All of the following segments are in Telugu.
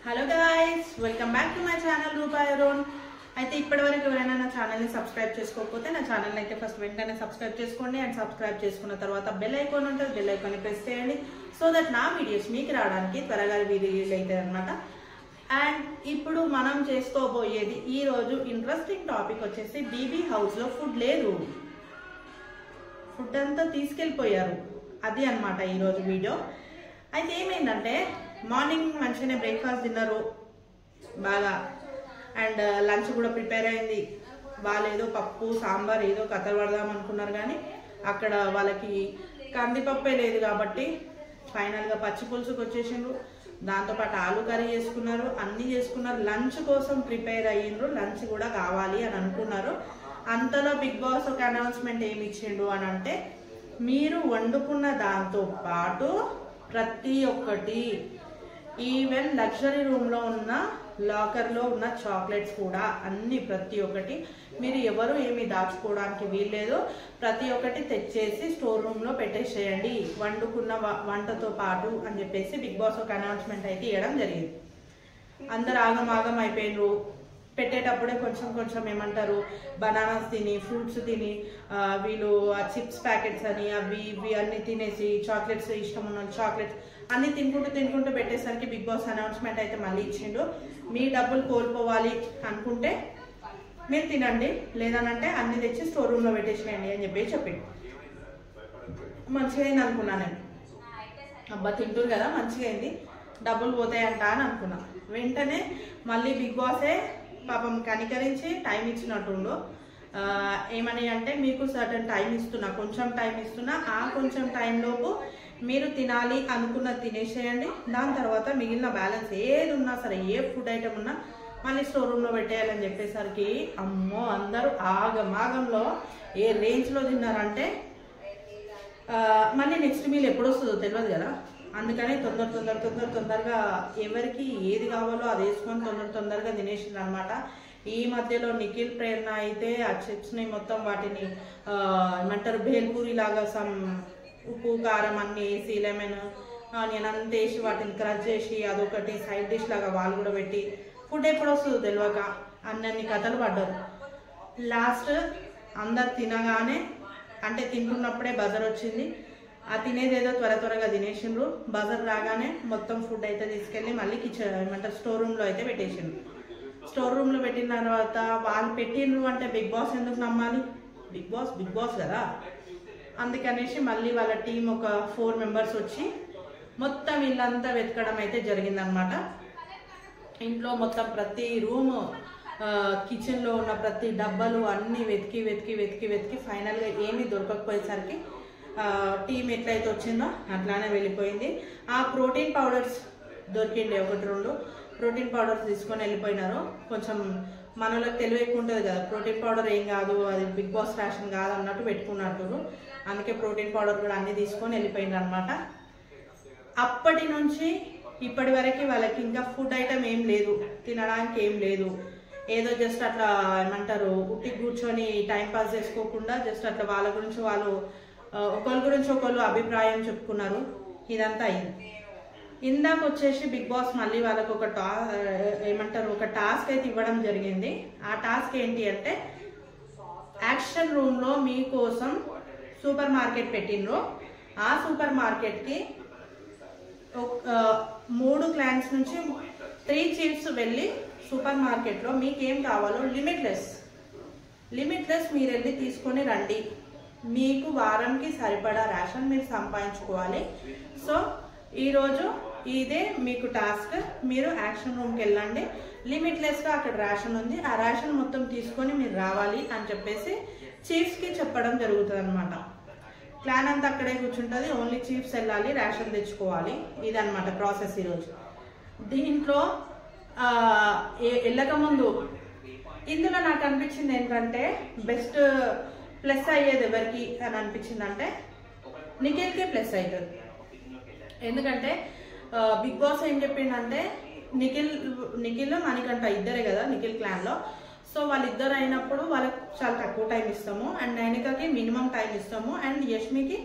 Hello guys, welcome back to my channel Rupa Eron. అయితే ఇప్పటివరకు ఎవరైనా నా ఛానల్ని సబ్స్క్రైబ్ చేసుకోకపోతే నా ఛానల్ని అయితే ఫస్ట్ వెంటనే సబ్స్క్రైబ్ చేసుకోండి. అండ్ సబ్స్క్రైబ్ చేసుకున్న తర్వాత బెల్ ఐకాన్ ఉంటుంది, బెల్ ఐకాన్ని ప్రెస్ చేయండి సో దట్ నా వీడియోస్ మీకు రావడానికి త్వరగా రిలీజ్ అవుతాయి అనమాట. అండ్ ఇప్పుడు మనం చేసుకోబోయేది ఈరోజు ఇంట్రెస్టింగ్ టాపిక్ వచ్చేసి బీబీ హౌస్లో ఫుడ్ లేదు, ఫుడ్ అంతా తీసుకెళ్ళిపోయారు, అది అనమాట ఈరోజు వీడియో. అయితే ఏమైందంటే మార్నింగ్ మంచిగానే బ్రేక్ఫాస్ట్ తిన్నారు బాగా, అండ్ లంచ్ కూడా ప్రిపేర్ అయింది. వాళ్ళు ఏదో పప్పు సాంబార్ ఏదో కథలు పడదాం అనుకున్నారు, కానీ అక్కడ వాళ్ళకి కందిపప్పే లేదు కాబట్టి ఫైనల్గా పచ్చి పులుసుకు వచ్చేసిండ్రు. దాంతోపాటు ఆలు కర్రీ చేసుకున్నారు, అన్నీ చేసుకున్నారు. లంచ్ కోసం ప్రిపేర్ అయ్యిండ్రు, లంచ్ కూడా కావాలి అని అనుకున్నారు. అంతలో బిగ్ బాస్ ఒక అనౌన్స్మెంట్ ఏమి ఇచ్చిండు అని అంటే, మీరు వండుకున్న దాంతో పాటు ప్రతి ఒక్కటి, ఈవెన్ లగ్జరీ రూమ్లో ఉన్న లాకర్లో ఉన్న చాక్లెట్స్ కూడా అన్ని ప్రతి ఒక్కటి, మీరు ఎవరు ఏమి దాచుకోవడానికి వీల్లేదు, ప్రతి ఒక్కటి తెచ్చేసి స్టోర్ రూమ్లో పెట్టేసేయండి వండుకున్న వంటతో పాటు అని చెప్పేసి బిగ్ బాస్ ఒక అనౌన్స్మెంట్ అయితే ఇవ్వడం జరిగింది. అందరు ఆగం అయిపోయినారు. పెట్టేటప్పుడే కొంచెం కొంచెం ఏమంటారు బనానాస్ తిని, ఫ్రూట్స్ తిని, వీళ్ళు ఆ చిప్స్ ప్యాకెట్స్ అని అవి ఇవి అన్ని తినేసి, చాక్లెట్స్ ఇష్టం ఉన్న చాక్లెట్స్ అన్ని తినుకుంటూ పెట్టేసరికి బిగ్ బాస్ అనౌన్స్మెంట్ అయితే మళ్ళీ ఇచ్చిండు. మీ డబ్బులు కోల్పోవాలి అనుకుంటే మీరు తినండి, లేదనంటే అన్ని తెచ్చి స్టోర్ రూమ్లో పెట్టేసేయండి అని చెప్పిండు. మంచిగా అయింది అనుకున్నా నేను, అబ్బా తింటారు కదా మంచిగా అయింది, డబ్బులు పోతాయంట అని అనుకున్నా. వెంటనే మళ్ళీ బిగ్ బాసే పాపం కనికరించి టైం ఇచ్చినట్టుండు. ఏమని అంటే, మీకు సర్టన్ టైం ఇస్తున్నా, కొంచెం టైం ఇస్తున్నా, ఆ కొంచెం టైంలోపు మీరు తినాలి అనుకున్న తినేసేయండి. దాని తర్వాత మిగిలిన బ్యాలెన్స్ ఏది ఉన్నా సరే, ఏ ఫుడ్ ఐటమ్ ఉన్నా మళ్ళీ స్టోర్ రూమ్లో పెట్టేయాలని చెప్పేసరికి అమ్మో అందరూ ఆగంలో ఏ రేంజ్లో తిన్నారంటే, మళ్ళీ నెక్స్ట్ మీల్ ఎప్పుడు వస్తుందో తెలియదు కదా, అందుకని తొందరగా ఎవరికి ఏది కావాలో అది వేసుకొని తొందరగా తినేసింది అనమాట. ఈ మధ్యలో నిఖిల్ ప్రేరణ అయితే ఆ చిప్స్ని మొత్తం వాటిని ఏమంటారు భేల్పూరి లాగా సమ్ ఉప్పు కారం అన్ని వేసి, లెమన్ ఆనియన్ అంత వేసి వాటిని క్రష్ చేసి అదొకటి సైడ్ డిష్ లాగా వాళ్ళు కూడా పెట్టి, ఫుడ్ ఎప్పుడు వస్తుందో తెలియక అన్ని కథలు పడ్డారు. లాస్ట్ అందరు తినగానే, అంటే తింటున్నప్పుడే బజర్ వచ్చింది. ఆ తినేది ఏదో త్వరగా తినేసిండ్రు. బజర్ రాగానే మొత్తం ఫుడ్ అయితే తీసుకెళ్ళి మళ్ళీ కిచెన్ ఏమంటారు స్టోర్ రూమ్లో అయితే పెట్టేసిండ్రు. స్టోర్ రూమ్లో పెట్టిన తర్వాత వాళ్ళు పెట్టిండ్రు అంటే బిగ్ బాస్ ఎందుకు నమ్మాలి, బిగ్ బాస్ కదా. అందుకనేసి మళ్ళీ వాళ్ళ టీం ఒక 4 మెంబర్స్ వచ్చి మొత్తం ఇల్లంతా వెతకడం అయితే జరిగిందనమాట. ఇంట్లో మొత్తం ప్రతి రూమ్, కిచెన్లో ఉన్న ప్రతి డబ్బాలు అన్నీ వెతికి ఫైనల్గా ఏమీ దొరకకపోయేసరికి టీం ఎట్లయితే వచ్చిందో అట్లానే వెళ్ళిపోయింది. ఆ ప్రోటీన్ పౌడర్స్ దొరికిండే 1-2 ప్రోటీన్ పౌడర్స్ తీసుకొని వెళ్ళిపోయినారు. కొంచెం మనలోకి తెలివి ఎక్కువ ఉంటుంది కదా, ప్రోటీన్ పౌడర్ ఏం కాదు, అది బిగ్ బాస్ ఫ్యాషన్ కాదు అన్నట్టు పెట్టుకున్నట్టు, అందుకే ప్రోటీన్ పౌడర్ కూడా అన్ని తీసుకొని వెళ్ళిపోయినారు అనమాట. అప్పటి నుంచి ఇప్పటి వరకు వాళ్ళకి ఇంకా ఫుడ్ ఐటమ్ ఏం లేదు, తినడానికి ఏం లేదు. ఏదో జస్ట్ అట్లా ఏమంటారు ఉట్టి కూర్చొని టైం పాస్ చేసుకోకుండా జస్ట్ అట్లా వాళ్ళ గురించి వాళ్ళు ఒకరి గురించి ఒకళ్ళు అభిప్రాయం చెప్పుకున్నారు. ఇదంతా అయింది. ఇందాక వచ్చేసి బిగ్ బాస్ మళ్ళీ వాళ్ళకు ఒక ఒక టాస్క్ అయితే ఇవ్వడం జరిగింది. ఆ టాస్క్ ఏంటి అంటే, యాక్షన్ రూమ్లో మీకోసం సూపర్ మార్కెట్ పెట్టిండ్రు. ఆ సూపర్ మార్కెట్కి 3 క్లాన్స్ నుంచి 3 చీఫ్స్ వెళ్ళి సూపర్ మార్కెట్లో మీకేం కావాలో లిమిట్లెస్ మీరు వెళ్ళి తీసుకొని రండి. మీకు వారంకి సరిపడా రేషన్ మీరు సంపాదించుకోవాలి. సో ఈరోజు ఇదే మీకు టాస్క్, మీరు యాక్షన్ రూమ్కి వెళ్ళండి, లిమిట్లెస్గా అక్కడ రేషన్ ఉంది, ఆ రేషన్ మొత్తం తీసుకొని మీరు రావాలి అని చెప్పేసి చీఫ్స్కి చెప్పడం జరుగుతుంది అనమాట. ప్లాన్ అంతా అక్కడే కూర్చుంటుంది, ఓన్లీ చీఫ్స్ వెళ్ళాలి, రేషన్ తెచ్చుకోవాలి. ఇదనమాట ప్రాసెస్ ఈరోజు. దీంట్లో వెళ్ళకముందు ఇందులో నాకు అనిపించింది ఏంటంటే, బెస్ట్ ప్లస్ అయ్యేది ఎవరికి అని అనిపించింది అంటే నిఖిల్కి ప్లస్ అవుతుంది. ఎందుకంటే బిగ్ బాస్ ఏం చెప్పిండంటే, నిఖిల్ మణికంఠ ఇద్దరే కదా నిఖిల్ క్లాన్లో. సో వాళ్ళిద్దరు అయినప్పుడు వాళ్ళకి చాలా తక్కువ టైం ఇస్తాము, అండ్ నైనికకి మినిమం టైం ఇస్తాము, అండ్ యష్మికి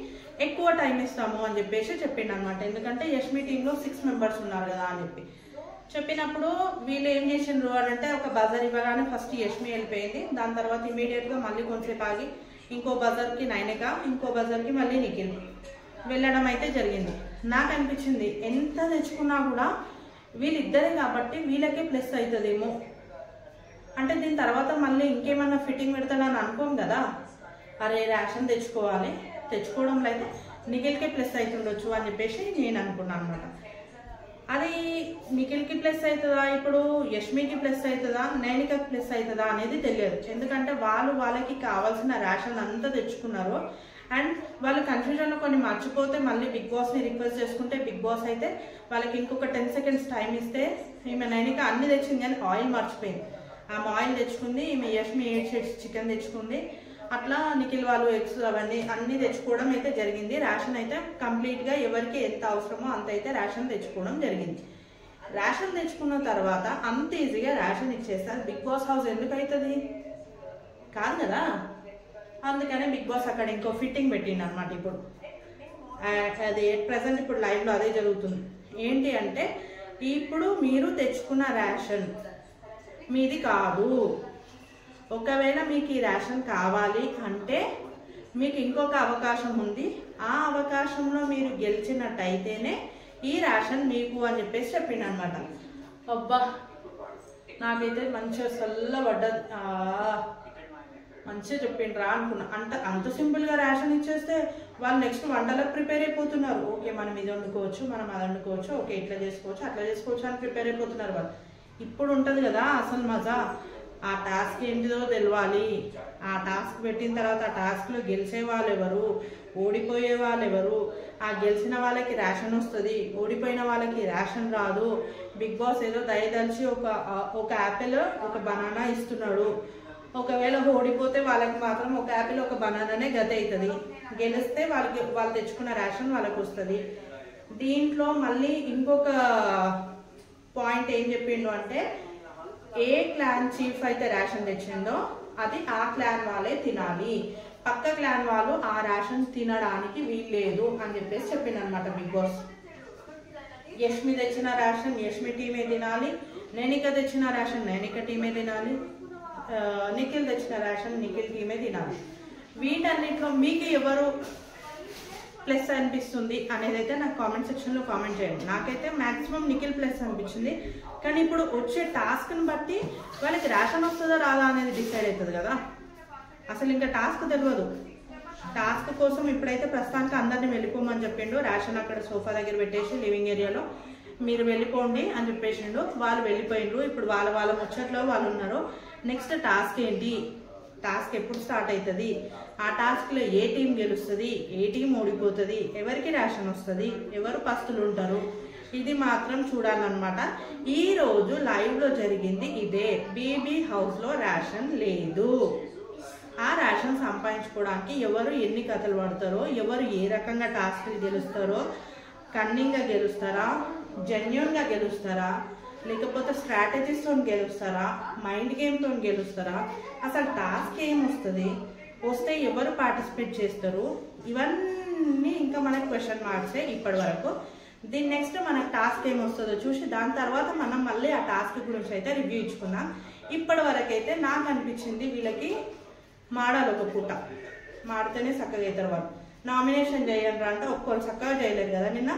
ఎక్కువ టైం ఇస్తాము అని చెప్పేసి చెప్పిండు అనమాట. ఎందుకంటే యష్మి టీంలో 6 మెంబర్స్ ఉన్నారు కదా అని చెప్పి. చెప్పినప్పుడు వీళ్ళు ఏం చేసిండ్రు అంటే ఒక బజర్ ఇవ్వగానే ఫస్ట్ యష్మి వెళ్ళిపోయింది. దాని తర్వాత ఇమీడియట్గా మళ్ళీ కొంచెంసేపు ఆగి ఇంకో బజర్కి నైనిక, ఇంకో బజర్కి మళ్ళీ నిఖిల్ వెళ్ళడం అయితే జరిగింది. నాకు అనిపించింది ఎంత తెచ్చుకున్నా కూడా వీళ్ళిద్దరే కాబట్టి వీళ్ళకే ప్లస్ అవుతుందేమో, అంటే దీని తర్వాత మళ్ళీ ఇంకేమన్నా ఫిట్టింగ్ పెడతాడని అనుకోం కదా. అరే రేషన్ తెచ్చుకోవాలి, తెచ్చుకోవడంలో అయితే నిఖిల్కే ప్లస్ అవుతుండొచ్చు అని చెప్పేసి నేను అనుకున్నాను అనమాట. అది నిఖిల్కి ప్లస్ అవుతుందా, ఇప్పుడు యష్మికి ప్లస్ అవుతుందా, నైనికకి ప్లస్ అవుతుందా అనేది తెలియదు. ఎందుకంటే వాళ్ళకి కావాల్సిన రేషన్ అంతా తెచ్చుకున్నారు. అండ్ వాళ్ళు కన్ఫ్యూజన్లో కొన్ని మర్చిపోతే మళ్ళీ బిగ్ బాస్ని రిక్వెస్ట్ చేసుకుంటే బిగ్ బాస్ అయితే వాళ్ళకి ఇంకొక 10 సెకండ్స్ టైం ఇస్తే ఈమె నైనిక అన్ని తెచ్చింది కానీ ఆయిల్ మర్చిపోయింది. ఆమె ఆయిల్ తెచ్చుకుంది, ఈమె యష్మి 8 షేడ్స్ చికెన్ తెచ్చుకుంది. అట్లా నిఖిల్ వాళ్ళు ఎగ్స్ అవన్నీ అన్నీ తెచ్చుకోవడం అయితే జరిగింది. రేషన్ అయితే కంప్లీట్గా ఎవరికి ఎంత అవసరమో అంత అయితే రేషన్ తెచ్చుకోవడం జరిగింది. రేషన్ తెచ్చుకున్న తర్వాత అంత ఈజీగా రేషన్ ఇచ్చేస్తారు బిగ్ బాస్ హౌస్ ఎందుకు అవుతుంది కాదు కదా. అందుకనే బిగ్ బాస్ అక్కడ ఇంకో ఫిట్టింగ్ పెట్టిండు అనమాట. ఇప్పుడు అది ప్రజెంట్ ఇప్పుడు లైవ్లో అదే జరుగుతుంది. ఏంటి అంటే ఇప్పుడు మీరు తెచ్చుకున్న రేషన్ మీది కాదు. ఒకవేళ మీకు ఈ రేషన్ కావాలి అంటే మీకు ఇంకొక అవకాశం ఉంది. ఆ అవకాశంలో మీరు గెలిచినట్టయితేనే ఈ రేషన్ మీకు అని చెప్పేసి చెప్పిండు అనమాట. అబ్బా నాకైతే మంచిగా చల్లబడ్డది, మంచిగా చెప్పిండ్రా అనుకున్నా. అంత సింపుల్గా రేషన్ ఇచ్చేస్తే వాళ్ళు నెక్స్ట్ వంటలకు ప్రిపేర్ అయిపోతున్నారు. ఓకే మనం ఇది వండుకోవచ్చు, మనం అది వండుకోవచ్చు, ఓకే ఇట్లా చేసుకోవచ్చు అట్లా చేసుకోవచ్చు అని ప్రిపేర్ అయిపోతున్నారు వాళ్ళు. ఇప్పుడు ఉంటుంది కదా అసలు మజా. ఆ టాస్క్ ఏంటిదో తెలవాలి. ఆ టాస్క్ పెట్టిన తర్వాత ఆ టాస్క్లో గెలిచే వాళ్ళు ఎవరు, ఓడిపోయే వాళ్ళు ఎవరు, ఆ గెలిచిన వాళ్ళకి రేషన్ వస్తుంది, ఓడిపోయిన వాళ్ళకి రేషన్ రాదు. బిగ్ బాస్ ఏదో దయదలిచి ఒక యాపిల్ ఒక బనానా ఇస్తున్నాడు. ఒకవేళ ఓడిపోతే వాళ్ళకి మాత్రం ఒక యాపిల్ ఒక బనానానే గతి అవుతుంది, గెలిస్తే వాళ్ళు తెచ్చుకున్న రేషన్ వాళ్ళకి వస్తుంది. దీంట్లో మళ్ళీ ఇంకొక పాయింట్ ఏం చెప్పిండు అంటే ఏ క్లాన్ చీఫ్ అయితే రేషన్ తెచ్చిందో అది ఆ క్లాన్ వాళ్ళే తినాలి, పక్క క్లాన్ వాళ్ళు ఆ రేషన్ తినడానికి వీల్లేదు అని చెప్పేసి చెప్పిండు అనమాట బిగ్ బాస్. యష్మి తెచ్చిన రేషన్ యష్మి టీమే తినాలి, నైనిక తెచ్చిన రేషన్ నైనిక టీమే తినాలి, నిఖిల్ తెచ్చిన రేషన్ నిఖిల్ టీమే తినాలి. వీటన్నిటిలో మీకు ఎవరు ప్లస్ అనిపిస్తుంది అనేది అయితే నాకు కామెంట్ సెక్షన్లో కామెంట్ చేయండి. నాకైతే మ్యాక్సిమం నిఖిల్ ప్లస్ అనిపించింది. కానీ ఇప్పుడు వచ్చే టాస్క్ని బట్టి వాళ్ళకి రేషన్ వస్తుందా రాదా అనేది డిసైడ్ అవుతుంది కదా. అసలు ఇంకా టాస్క్ తెలియదు. టాస్క్ కోసం ఇప్పుడైతే ప్రస్తుతానికి అందరినీ వెళ్ళిపోమని చెప్పిండు. రేషన్ అక్కడ సోఫా దగ్గర పెట్టేసి లివింగ్ ఏరియాలో మీరు వెళ్ళిపోండి అని చెప్పేసిండు. వాళ్ళు వెళ్ళిపోయిండ్రు. ఇప్పుడు వాళ్ళ ముచ్చట్లో వాళ్ళు ఉన్నారు. నెక్స్ట్ టాస్క్ ఏంటి, టాస్క్ ఎప్పుడు స్టార్ట్ అవుతుంది, ఆ టాస్క్లో ఏ టీం గెలుస్తుంది, ఏ టీం ఓడిపోతుంది, ఎవరికి రేషన్ వస్తుంది, ఎవరు పస్తులు ఉంటారు, ఇది మాత్రం చూడాలన్నమాట. ఈరోజు లైవ్లో జరిగింది ఇదే. బీబీ హౌస్లో రేషన్ లేదు. ఆ రేషన్ సంపాదించుకోవడానికి ఎవరు ఎన్ని కథలు పడతారో, ఎవరు ఏ రకంగా టాస్క్లు గెలుస్తారో, కన్నింగ్గా గెలుస్తారా, జెన్యూన్గా గెలుస్తారా, లేకపోతే స్ట్రాటజీస్తో గెలుస్తారా, మైండ్ గేమ్తో గెలుస్తారా, అసలు టాస్క్ ఏమొస్తుంది, వస్తే ఎవరు పార్టిసిపేట్ చేస్తారు, ఇవన్నీ ఇంకా మనకు క్వశ్చన్ మార్క్సే ఇప్పటి వరకు. దీని నెక్స్ట్ మనకు టాస్క్ ఏమొస్తుందో చూసి దాని తర్వాత మనం మళ్ళీ ఆ టాస్క్ గురించి అయితే రివ్యూ ఇచ్చుకుందాం. ఇప్పటి వరకు అయితే నాకు అనిపించింది వీళ్ళకి మాడాలి, ఒక పూట మాడితేనే చక్కగా అవుతారు వాళ్ళు. నామినేషన్ చేయండి అంటే ఒక్కరు చక్కగా చేయలేదు కదా నిన్న.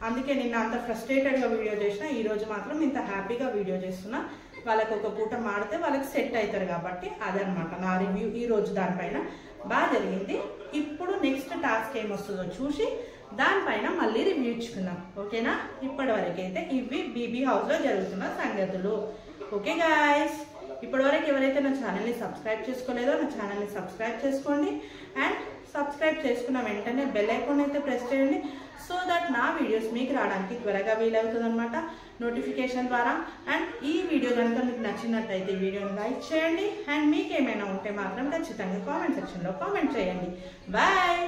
అందుకే నిన్న అంత ఫ్రస్ట్రేటెడ్గా వీడియో చేసిన, ఈరోజు మాత్రం ఇంత హ్యాపీగా వీడియో చేస్తున్నా. వాళ్ళకి ఒక పూట మాడితే వాళ్ళకి సెట్ అవుతారు కాబట్టి అదనమాట నా రివ్యూ ఈరోజు. దానిపైన బాగా జరిగింది. ఇప్పుడు నెక్స్ట్ టాస్క్ ఏమొస్తుందో చూసి దానిపైన మళ్ళీ రివ్యూ ఇచ్చుకుందాం, ఓకేనా. ఇప్పటి వరకు అయితే ఇవి బీబీ హౌస్లో జరుగుతున్న సంగతులు. ఓకే గాయస్, ఇప్పటివరకు ఎవరైతే నా ఛానల్ని సబ్స్క్రైబ్ చేసుకోలేదో నా ఛానల్ని సబ్స్క్రైబ్ చేసుకోండి. అండ్ సబ్స్క్రైబ్ చేసుకున్న వెంటనే బెల్ ఐకాన్ అయితే ప్రెస్ చేయండి. సో దట్ నా వీడియోస్ మీకు రావడానికి త్వరగా వీలవుతుంది అనమాట నోటిఫికేషన్ ద్వారా. అండ్ ఈ వీడియో కనుక మీకు నచ్చినట్టయితే వీడియోని లైక్ చేయండి. అండ్ మీకు ఏమైనా ఉంటే మాత్రం ఖచ్చితంగా కామెంట్ సెక్షన్లో కామెంట్ చేయండి. బాయ్.